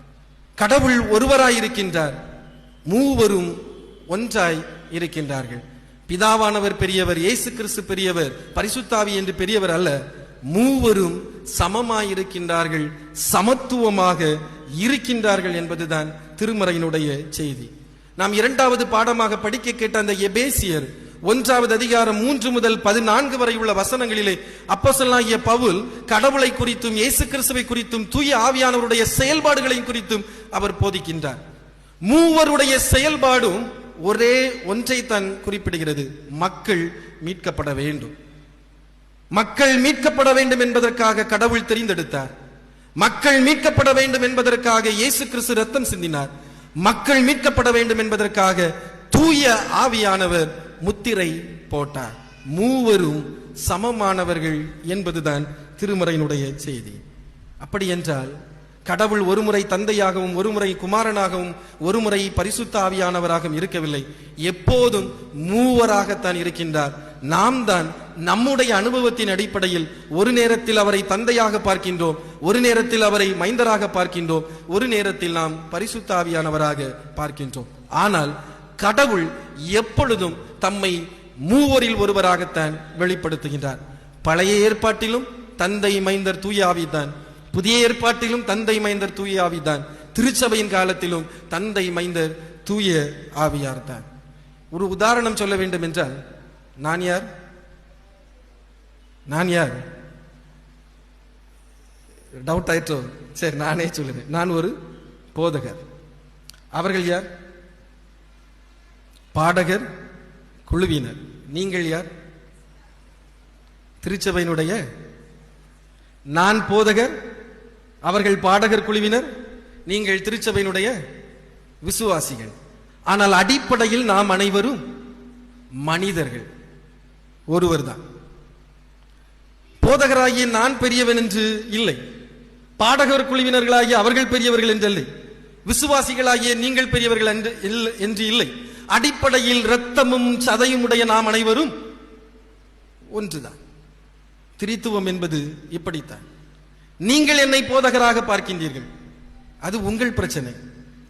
கடவுள் ஒருவராயிருக்கின்றார், மூவரும் ஒன்றாய் இருக்கின்றார்கள். பிதாவானவர் பெரியவர், இயேசு கிறிஸ்து பெரியவர், பரிசுத்தாவி என்று பெரியவர் அல்ல. மூவரும் சமமாயிருக்கின்றார்கள், சமத்துவமாக இருக்கின்றார்கள் என்பதுதான் திருமறையினுடைய செய்தி. நாம் இரண்டாவது பாடமாக படிக்க கேட்ட அந்த எபேசியர் 1வது அதிகாரம் 3 முதல் 14 வரை உள்ள வசனங்களிலே அப்போஸ்தலனாகிய பவுல் கடவுளை குறித்தும் இயேசு கிறிஸ்துவை குறித்தும் தூய ஆவியானவருடைய செயல்பாடுகளை குறித்தும் அவர் போதிக்கின்றார். மூவருடைய செயல்பாடும் ஒரே ஒன்றை தான் குறிப்பிடுகிறது: மக்கள் மீட்கப்பட வேண்டும். மக்கள் மீட்கப்பட வேண்டும் என்பதற்காக கடவுள் தெரிந்தெடுத்தார். மக்கள் மீட்கப்பட வேண்டும் என்பதற்காக இயேசு கிறிஸ்து ரத்தம் சிந்தினார். மக்கள் மீட்கப்பட வேண்டும் என்பதற்காக தூய ஆவியானவர் முத்திரை போட்டார். மூவரும் சமமானவர்கள் என்பதுதான் திருமறையினுடைய செய்தி. அப்படி என்றால் கடவுள் ஒருமுறை தந்தையாகவும் ஒருமுறை குமாரனாகவும் ஒருமுறை பரிசுத்த ஆவியானவராகவும் இருக்கவில்லை. எப்போதும் மூவராகத்தான் இருக்கின்றார். நாம் தான் நம்முடைய அனுபவத்தின் அடிப்படையில் ஒரு நேரத்தில் அவரை தந்தையாக பார்க்கின்றோம், ஒரு நேரத்தில் அவரை மைந்தராக பார்க்கின்றோம், ஒரு நேரத்தில் நாம் பரிசுத்த ஆவியானவராக பார்க்கின்றோம். ஆனால் கடவுள் எப்பொழுதும் தம்மை மூவரில் ஒருவராகத்தான் வெளிப்படுத்துகின்றார். பழைய ஏற்பாட்டிலும் தந்தை மைந்தர் தூய ஆவிதான், புதிய ஏற்பாட்டிலும் தந்தை மைந்தர் தூய ஆவிதான், திருச்சபையின் காலத்திலும் தந்தை மைந்தர் தூய ஆவியார் தான். ஒரு உதாரணம் சொல்ல வேண்டும் என்றால், நான் யார்? டவுட் ஆயிட்டோ? சரி, நானே சொல்லுறேன். நான் ஒரு போதகர். அவர்கள் யார்? பாடகர் குழுவினர். நீங்கள் யார்? திருச்சபையினுடைய. நான் போதகர், அவர்கள் பாடகர் குழுவினர், நீங்கள் திருச்சபையினுடைய விசுவாசிகள். ஆனால் அடிப்படையில் நாம் அனைவரும் மனிதர்கள், ஒருவர் தான். போதகராகிய நான் பெரியவன் என்று இல்லை, பாடகர் குழுவினர்களாகிய அவர்கள் பெரியவர்கள் என்று இல்லை, விசுவாசிகளாகிய நீங்கள் பெரியவர்கள் என்று இல்லை. அடிப்படையில் இரத்தமும் சதையும் உடைய நாம் அனைவரும் ஒன்றுதான். திரித்துவம் என்பது இப்படித்தான். நீங்கள் என்னை போதகராக பார்க்கின்றீர்கள், அது உங்கள் பிரச்சனை.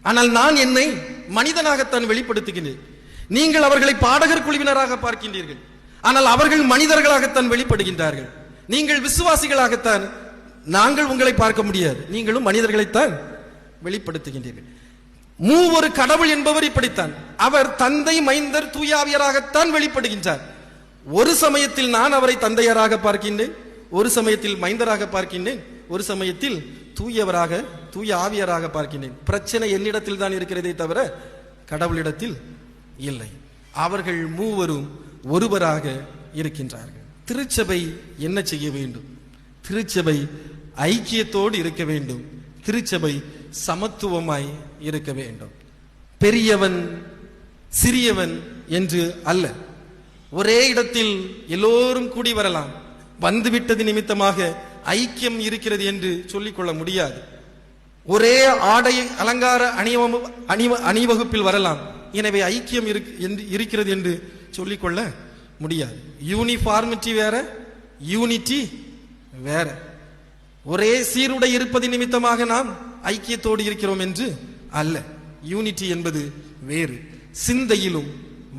ஆனால் நான் என்னை மனிதனாகத்தான் வெளிப்படுத்துகிறேன். நீங்கள் அவர்களை பாடகர் குழுவினராக பார்க்கின்றீர்கள், ஆனால் அவர்கள் மனிதர்களாகத்தான் வெளிப்படுகின்றார்கள். நீங்கள் விசுவாசிகளாகத்தான், நாங்கள் உங்களை பார்க்க முடியாது, நீங்களும் மனிதர்களைத்தான் வெளிப்படுத்துகின்றீர்கள். மூவொரு கடவுள் என்பவர் இப்படித்தான். அவர் தந்தை மைந்தர் தூயாவியராகத்தான் வெளிப்படுகின்றார். ஒரு சமயத்தில் நான் அவரை தந்தையராக பார்க்கின்றேன், ஒரு சமயத்தில் மைந்தராக பார்க்கின்றேன், ஒரு சமயத்தில் தூயவராக தூய ஆவியராக பார்க்கின்றேன். பிரச்சனை என்னிடத்தில் தான் இருக்கிறதே தவிர கடவுளிடத்தில் இல்லை. அவர்கள் மூவரும் ஒருவராக இருக்கின்றார்கள். திருச்சபை என்ன செய்ய வேண்டும்? திருச்சபை ஐக்கியத்தோடு இருக்க வேண்டும். திருச்சபை சமத்துவமாய் இருக்க வேண்டும். பெரியவன் சிறியவன் என்று அல்ல. ஒரே இடத்தில் எல்லோரும் கூடி வரலாம். வந்துவிட்டது நிமித்தமாக ஐக்கியம் இருக்கிறது என்று சொல்லிக்கொள்ள முடியாது. ஒரே ஆடை அலங்கார அணிவகுப்பில் வரலாம், எனவே ஐக்கியம் இருக்கிறது என்று சொல்லிக்கொள்ள முடியாது. யூனிஃபார்மிட்டி வேற, யூனிட்டி வேற. ஒரே சீருடை இருப்பது நிமித்தமாக நாம் ஐக்கியத்தோடு இருக்கிறோம் என்று அல்ல. யூனிட்டி என்பது வேறு. சிந்தையிலும்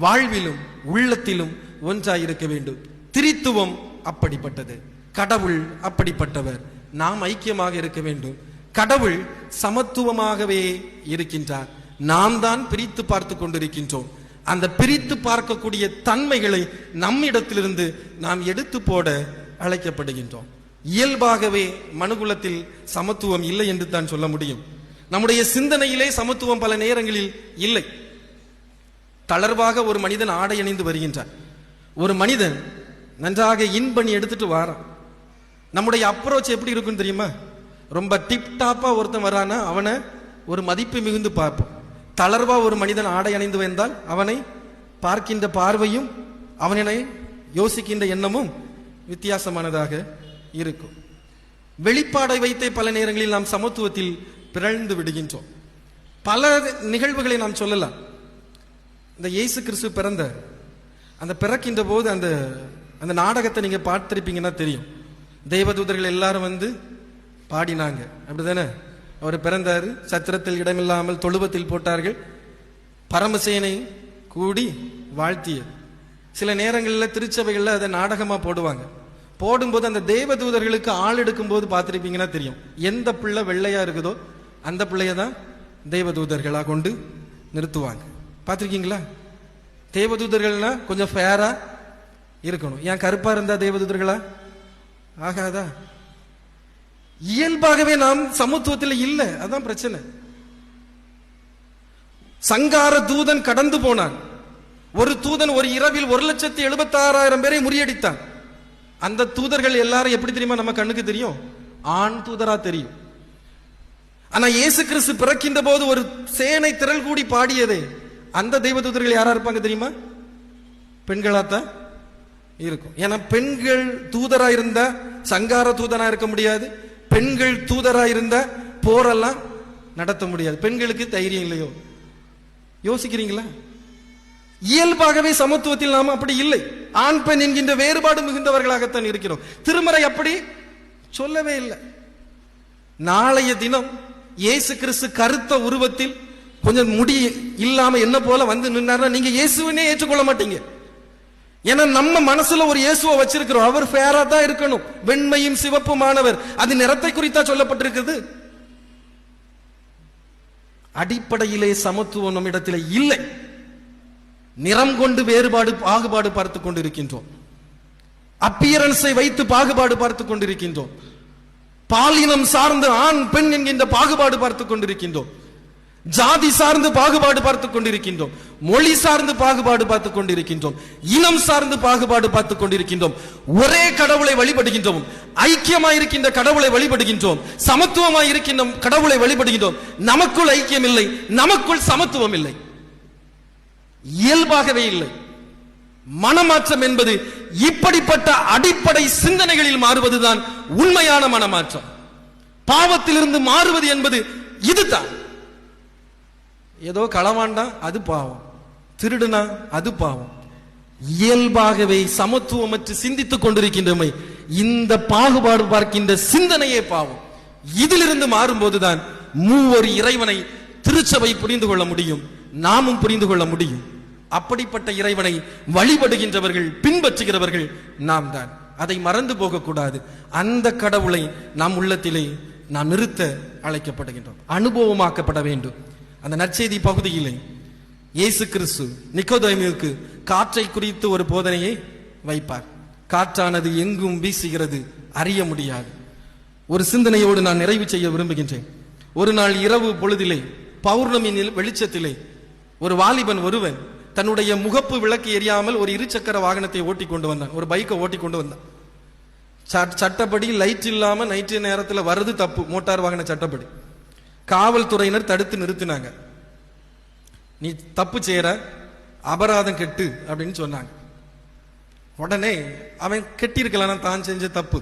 வாழ்விலும் உள்ளத்திலும் ஒன்றாயிருக்க வேண்டும். திரித்துவம் அப்படிப்பட்டது, கடவுள் அப்படிப்பட்டவர். நாம் ஐக்கியமாக இருக்க வேண்டும். கடவுள் சமத்துவமாகவே இருக்கின்றார். நாம் தான் பிரித்து பார்த்து கொண்டிருக்கின்றோம். அந்த பிரித்து பார்க்கக்கூடிய தன்மைகளை நம்மிடத்திலிருந்து நாம் எடுத்து போட அழைக்கப்படுகின்றோம். இயல்பாகவே மனுகுலத்தில் சமத்துவம் இல்லை என்று தான் சொல்ல முடியும். நம்முடைய சிந்தனையிலே சமத்துவம் பல நேரங்களில் இல்லை. தளர்வாக ஒரு மனிதன் ஆடை அணிந்து வருகின்றார். ஒரு மனிதன் நன்றாக இன் பண்ணி எடுத்துட்டு வாரான். நம்முடைய அப்ரோச் எப்படி இருக்குன்னு தெரியுமா? ரொம்ப டிப்டாப்பா ஒருத்தன் வரானா அவனை ஒரு மதிப்பு மிகுந்து பார்ப்போம். தளர்வா ஒரு மனிதன் ஆடை அணிந்து வந்தால் அவனை பார்க்கின்ற பார்வையும் அவனை யோசிக்கின்ற எண்ணமும் வித்தியாசமானதாக இருக்கும். வெளிப்பாடை வைத்தே பல நேரங்களில் நாம் சமத்துவத்தில் பிறழ்ந்து விடுகின்றோம். பல நிகழ்வுகளை நாம் சொல்லலாம். இந்த இயேசு கிறிஸ்து பிறந்த அந்த பிறக்கின்ற போது அந்த நாடகத்தை நீங்க பார்த்திருப்பீங்கன்னா தெரியும். தேவதூதர்கள் எல்லாரும் வந்து பாடினாங்க, அப்படிதானே? அவர் பிறந்தாரு, சத்திரத்தில் இடமில்லாமல் தொழுவத்தில் போட்டார்கள், பரமசேனை கூடி வாழ்த்திய. சில நேரங்களில் திருச்சபைகளில் அதை நாடகமா போடுவாங்க. போடும்போது அந்த தேவதூதர்களுக்கு ஆள் எடுக்கும் போது பார்த்துருப்பீங்கன்னா தெரியும், எந்த பிள்ளை வெள்ளையா இருக்குதோ அந்த பிள்ளைய தான் தேவதூதர்களா கொண்டு நிறுத்துவாங்க. பார்த்துருக்கீங்களா? தேவதூதர்கள்னா கொஞ்சம் ஃபேரா இருக்கணும். ஏன் கருப்பா இருந்தா தேவதூதர்களா ஆகாதா? இயல்பாகவே நாம் சமத்துவத்தில் இல்லை, அதான் பிரச்சனை. சங்கார தூதன் கடந்து போனான். ஒரு தூதன் ஒரு இரவில் 1,76,000 பேரை முறியடித்தான். அந்த தூதர்கள் எல்லாரும் எப்படி தெரியுமா நம்ம கண்ணுக்கு தெரியும்? ஆண் தூதரா தெரியும். ஆனா இயேசு கிறிஸ்து பிறக்கின்ற போது ஒரு சேனை திரள் கூடி பாடியதே, அந்த தெய்வ தூதர்கள் யாரா இருப்பாங்க தெரியுமா? பெண்களாத்தான் இருக்கும். ஏன்னா பெண்கள் தூதரா இருந்தா சங்கார தூதனா இருக்க முடியாது, பெண்கள் தூதரா இருந்தா போரெல்லாம் நடத்த முடியாது. பெண்களுக்கு தைரியம் இல்லையோ? யோசிக்கிறீங்களா? இயல்பாகவே சமத்துவத்தில் நாம் அப்படி இல்லை. ஆண் பெண் என்கின்ற வேறுபாடு மிகுந்தவர்களாகத்தான் இருக்கிறோம். திருமறை அப்படி சொல்லவே இல்லை. நாளைய தினம் இயேசு கிறிஸ்து கருத்த உருவத்தில் கொஞ்சம் முடி இல்லாம என்ன போல வந்து நின்னாருன்னா நீங்க இயேசுவினே ஏற்றுக்கொள்ள மாட்டீங்க. ஏன்னா நம்ம மனசுல ஒரு இயேசுவை வச்சிருக்கிறோம். அவர் ஃபேரா தான் இருக்கணும், வெண்மையும் சிவப்புமானவர். அது நிறத்தை குறித்தா சொல்லப்பட்டிருக்கிறது. அடிப்படையிலே சமத்துவம் நம்மிடத்தில் இல்லை. நிறம் கொண்டு வேறுபாடு பாகுபாடு பார்த்து கொண்டிருக்கின்றோம். அப்பியரன்ஸை வைத்து பாகுபாடு பார்த்து கொண்டிருக்கின்றோம். பாலினம் சார்ந்து ஆண் பெண் என்கின்ற பாகுபாடு பார்த்து கொண்டிருக்கின்றோம். ஜாதி சார்ந்து பாகுபாடு பார்த்து கொண்டிருக்கின்றோம். மொழி சார்ந்து பாகுபாடு பார்த்து கொண்டிருக்கின்றோம். இனம் சார்ந்து பாகுபாடு பார்த்து கொண்டிருக்கின்றோம். ஒரே கடவுளை வழிபடுகின்றோம். ஐக்கியமாயிருக்கின்ற கடவுளை வழிபடுகின்றோம். சமத்துவமாய் இருக்கின்ற கடவுளை வழிபடுகின்றோம். நமக்குள் ஐக்கியம் இல்லை, நமக்குள் சமத்துவம் இல்லை, இயல்பாகவே இல்லை. மனமாற்றம் என்பது இப்படிப்பட்ட அடிப்படை சிந்தனைகளில் மாறுவதுதான் உண்மையான மனமாற்றம். பாவத்திலிருந்து மாறுவது என்பது இதுதான். ஏதோ களவாண்டா அது பாவம், திருடுனா அது பாவம். இயல்பாகவே சமத்துவமற்று சிந்தித்துக் கொண்டிருக்கின்றமை, இந்த பாகுபாடு பார்க்கின்ற சிந்தனையே பாவம். இதிலிருந்து மாறும்போதுதான் மூவொரு இறைவனை திருச்சபை புரிந்து கொள்ள முடியும், நாமும் புரிந்து கொள்ள முடியும். அப்படிப்பட்ட இறைவனை வழிபடுகின்றவர்கள், பின்பற்றுகிறவர்கள் நாம் தான். அதை மறந்து போகக்கூடாது. அந்த கடவுளை நாம் உள்ளத்திலே நாம் நிறுத்த அழைக்கப்படுகின்றோம், அனுபவமாக்கப்பட வேண்டும். அந்த நற்செய்தி பகுதியிலே இயேசு கிறிஸ்து நிக்கோதேமுவுக்கு காற்றை குறித்து ஒரு போதனையை வைப்பார். காற்றானது எங்கும் வீசுகிறது, அறிய முடியாது. ஒரு சிந்தனையோடு நான் நிறைவு செய்ய விரும்புகின்றேன். ஒரு நாள் இரவு பொழுதிலே பௌர்ணமி வெளிச்சத்திலே ஒரு வாலிபன் ஒருவன் தன்னுடைய முகப்பு விளக்கு எரியாமல் ஒரு இருசக்கர வாகனத்தை ஓட்டி கொண்டு வந்தான், ஒரு பைக்கை ஓட்டி கொண்டு வந்தான். சட்டப்படி லைட் இல்லாம நைட்டு நேரத்தில் வருது தப்பு, மோட்டார் வாகன சட்டப்படி. காவல்துறையினர் தடுத்து நிறுத்தினாங்க. நீ தப்பு செய்யற, அபராதம் கெட்டு அப்படின்னு சொன்னாங்க. உடனே அவன் கெட்டிருக்கலாம், தான் செஞ்ச தப்பு.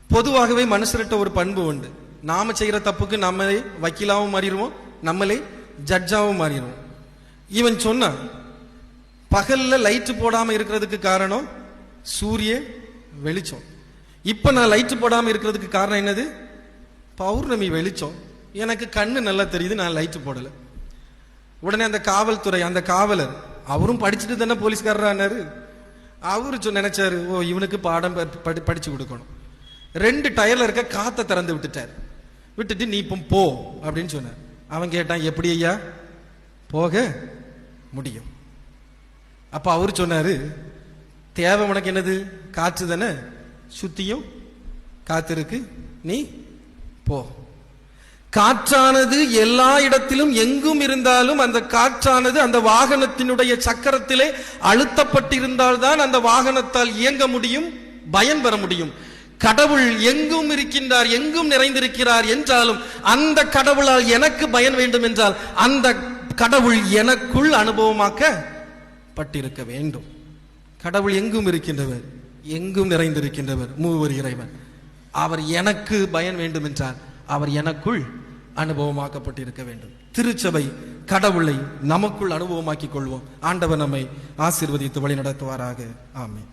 பொதுவாகவே மனுஷர்கிட்ட ஒரு பண்பு உண்டு, நாம செய்யற தப்புக்கு நம்மளே வக்கீலாவும் மாறிடுவோம், நம்மளே ஜட்ஜாவும் மாறிடுவோம். இவன் சொன்னான், பகல்ல லைட்டு போடாம இருக்கிறதுக்கு காரணம் சூரிய வெளிச்சம். இப்ப நான் லைட்டு போடாம இருக்கிறதுக்கு காரணம் என்னது? பௌர்ணமி வெளிச்சம். எனக்கு கண்ணு நல்லா தெரியுது, நான் லைட்டு போடல. உடனே அந்த காவல்துறை, அந்த காவலர், அவரும் படிச்சுட்டு தானே போலீஸ்காரரானாரு, அவரு நினைச்சாரு, ஓ இவனுக்கு பாடம் படிச்சு கொடுக்கணும். 2 டயர்ல இருக்க காத்த திறந்து விட்டுட்டார். விட்டுட்டு நீ இப்போ போ அப்படின்னு சொன்னார். அவன் கேட்டான், எப்படி ஐயா போக முடியும்? அப்ப அவரு சொன்னாரு, தேவை உனக்கு என்னது? காற்று தானே, சுத்தியும் காத்து இருக்கு, நீ போ. காற்றானது எல்லா இடத்திலும் எங்கும் இருந்தாலும் அந்த காற்றானது அந்த வாகனத்தினுடைய சக்கரத்திலே அழுத்தப்பட்டிருந்தால்தான் அந்த வாகனத்தால் இயங்க முடியும், பயன் பெற முடியும். கடவுள் எங்கும் இருக்கின்றார், எங்கும் நிறைந்திருக்கிறார் என்றாலும் அந்த கடவுளால் எனக்கு பயன் வேண்டும் என்றால் அந்த கடவுள் எனக்குள் அனுபவமாக்கப்பட்டிருக்க வேண்டும். கடவுள் எங்கும் இருக்கின்றவர், எங்கும் நிறைந்திருக்கின்றவர், மூவர் இறைவன். அவர் எனக்கு பயன் வேண்டும் என்றால் அவர் எனக்குள் அனுபவமாக்கப்பட்டிருக்க வேண்டும். திருச்சபை கடவுளை நமக்குள் அனுபவமாக்கிக் கொள்வோம். ஆண்டவர் நம்மை ஆசீர்வதித்து வழி நடத்துவாராக. ஆமென்.